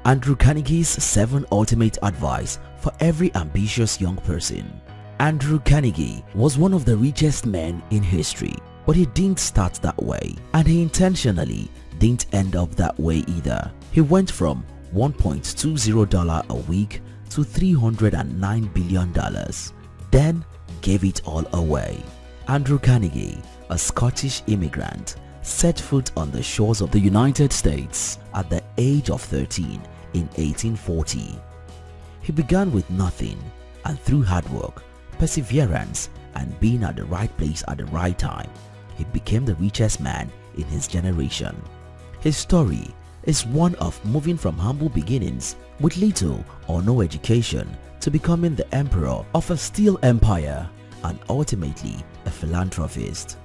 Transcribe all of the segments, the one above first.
Andrew Carnegie's 7 ultimate advice for every ambitious young person. Andrew Carnegie was one of the richest men in history, but he didn't start that way, and he intentionally didn't end up that way either. He went from $1.20 a week to $309 billion, then gave it all away. Andrew Carnegie, a Scottish immigrant, set foot on the shores of the United States at the age of 13 in 1840. He began with nothing, and through hard work, perseverance, and being at the right place at the right time, he became the richest man in his generation. His story is one of moving from humble beginnings with little or no education to becoming the emperor of a steel empire and ultimately a philanthropist.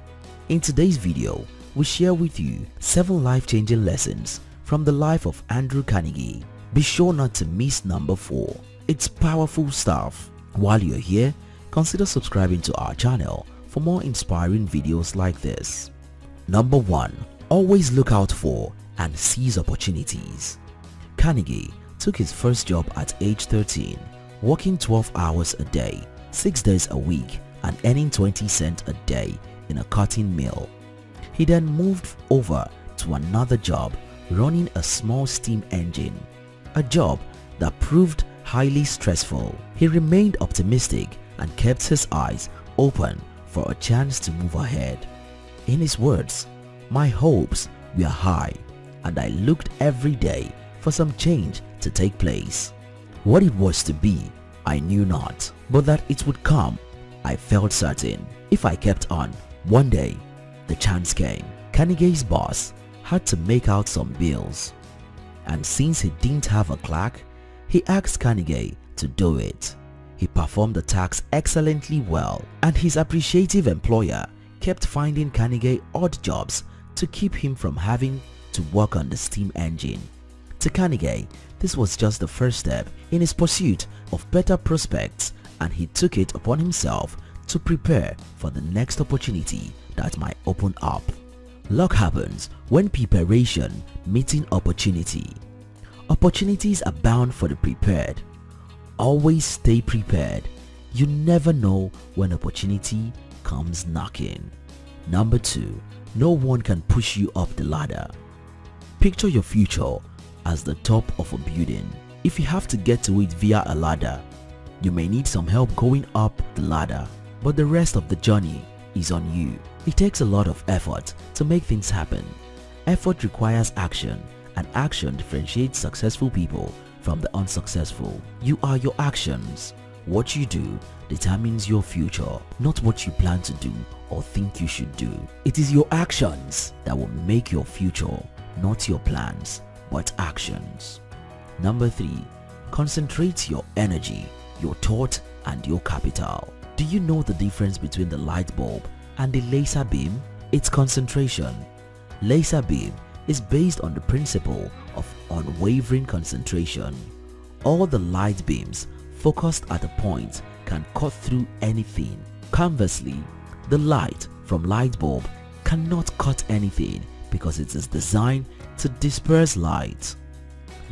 In today's video, we share with you 7 life-changing lessons from the life of Andrew Carnegie. Be sure not to miss number 4. It's powerful stuff. While you're here, consider subscribing to our channel for more inspiring videos like this. Number 1. Always look out for and seize opportunities. Carnegie took his first job at age 13, working 12 hours a day, 6 days a week, and earning 20 cents a day in a cotton mill. He then moved over to another job running a small steam engine, a job that proved highly stressful. He remained optimistic and kept his eyes open for a chance to move ahead. In his words, "My hopes were high, and I looked every day for some change to take place. What it was to be, I knew not, but that it would come, I felt certain. If I kept on, one day, the chance came." Carnegie's boss had to make out some bills, and since he didn't have a clerk, he asked Carnegie to do it. He performed the task excellently well, and his appreciative employer kept finding Carnegie odd jobs to keep him from having to work on the steam engine. To Carnegie, this was just the first step in his pursuit of better prospects, and he took it upon himself to prepare for the next opportunity that might open up. Luck happens when preparation meeting opportunity. Opportunities abound for the prepared. Always stay prepared. You never know when opportunity comes knocking. Number 2. No one can push you up the ladder. Picture your future as the top of a building. If you have to get to it via a ladder, you may need some help going up the ladder, but the rest of the journey is on you. It takes a lot of effort to make things happen. Effort requires action, and action differentiates successful people from the unsuccessful. You are your actions. What you do determines your future, not what you plan to do or think you should do. It is your actions that will make your future, not your plans, but actions. Number 3. Concentrate your energy, your thought, and your capital. Do you know the difference between the light bulb and the laser beam? It's concentration. Laser beam is based on the principle of unwavering concentration. All the light beams focused at a point can cut through anything. Conversely, the light from light bulb cannot cut anything because it is designed to disperse light.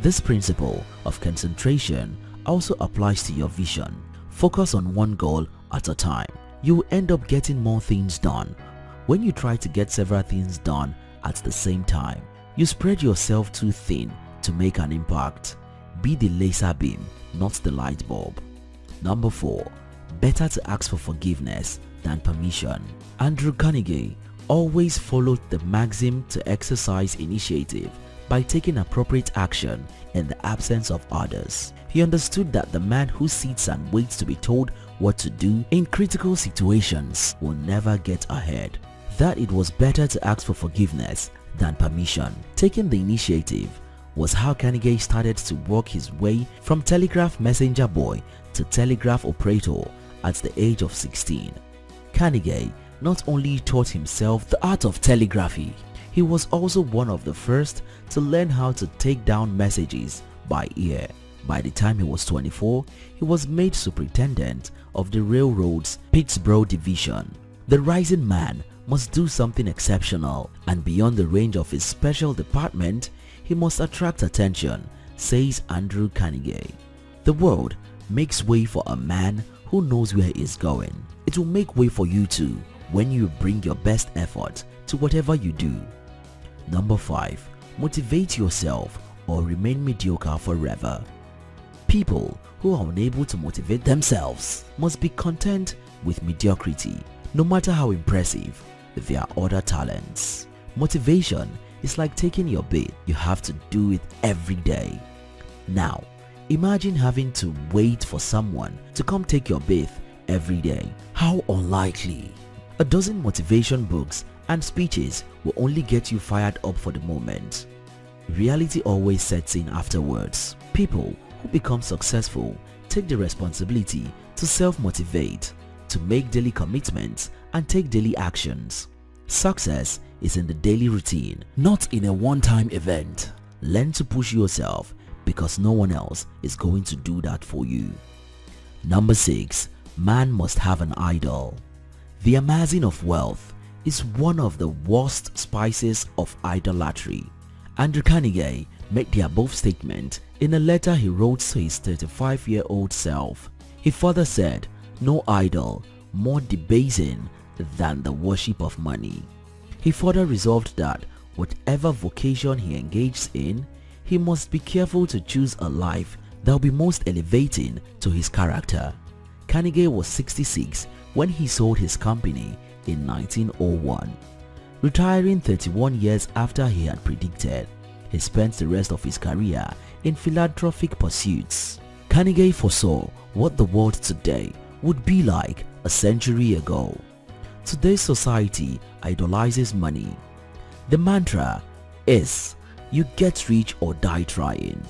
This principle of concentration also applies to your vision. Focus on one goal at a time. You will end up getting more things done. When you try to get several things done at the same time, you spread yourself too thin to make an impact. Be the laser beam, not the light bulb. Number 4. Better to ask for forgiveness than permission. Andrew Carnegie always followed the maxim to exercise initiative by taking appropriate action in the absence of others. He understood that the man who sits and waits to be told what to do in critical situations will never get ahead. That it was better to ask for forgiveness than permission. Taking the initiative was how Carnegie started to work his way from telegraph messenger boy to telegraph operator at the age of 16. Carnegie not only taught himself the art of telegraphy, he was also one of the first to learn how to take down messages by ear. By the time he was 24, he was made superintendent of the railroad's Pittsburgh division. The rising man must do something exceptional, and beyond the range of his special department, he must attract attention, says Andrew Carnegie. The world makes way for a man who knows where he is going. It will make way for you too when you bring your best effort to whatever you do. Number 5. Motivate yourself or remain mediocre forever. People who are unable to motivate themselves must be content with mediocrity, no matter how impressive their other talents. Motivation is like taking your bath. You have to do it every day. Now, imagine having to wait for someone to come take your bath every day. How unlikely. A dozen motivation books and speeches will only get you fired up for the moment. Reality always sets in afterwards. People who become successful take the responsibility to self-motivate, to make daily commitments and take daily actions. Success is in the daily routine, not in a one-time event. Learn to push yourself because no one else is going to do that for you. Number 6. Man must have an idol. The amassing of wealth is one of the worst spices of idolatry. Andrew Carnegie made the above statement in a letter he wrote to his 35-year-old self. He further said, "No idol more debasing than the worship of money." He further resolved that whatever vocation he engages in, he must be careful to choose a life that will be most elevating to his character. Carnegie was 66 when he sold his company in 1901. Retiring 31 years after he had predicted, he spent the rest of his career in philanthropic pursuits. Carnegie foresaw what the world today would be like a century ago. Today's society idolizes money. The mantra is, you get rich or die trying.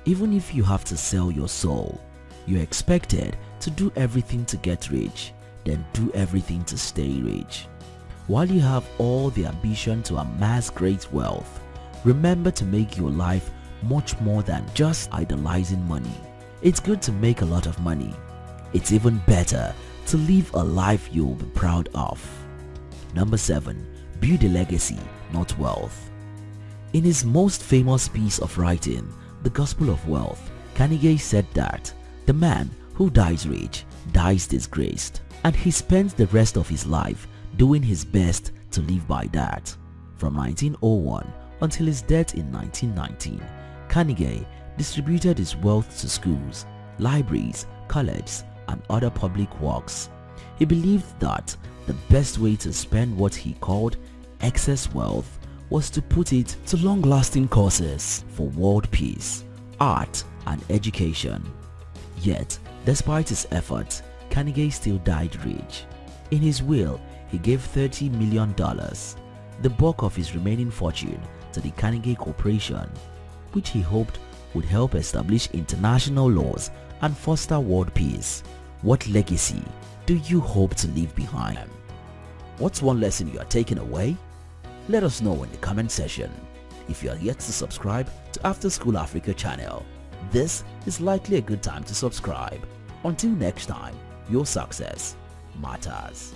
Even if you have to sell your soul, you're expected to do everything to get rich, then do everything to stay rich. While you have all the ambition to amass great wealth, remember to make your life much more than just idolizing money. It's good to make a lot of money. It's even better to live a life you'll be proud of. Number 7. Build a legacy, not wealth. In his most famous piece of writing, The Gospel of Wealth, Carnegie said that the man who dies rich dies disgraced, and he spends the rest of his life doing his best to live by that. From 1901 until his death in 1919, Carnegie distributed his wealth to schools, libraries, colleges, and other public works. He believed that the best way to spend what he called excess wealth was to put it to long-lasting causes for world peace, art, and education. Yet, despite his efforts, Carnegie still died rich. In his will, he gave $30 million, the bulk of his remaining fortune, to the Carnegie Corporation, which he hoped would help establish international laws and foster world peace. What legacy do you hope to leave behind? What's one lesson you are taking away? Let us know in the comment section. If you are yet to subscribe to After School Africa channel, this is likely a good time to subscribe. Until next time, your success matters.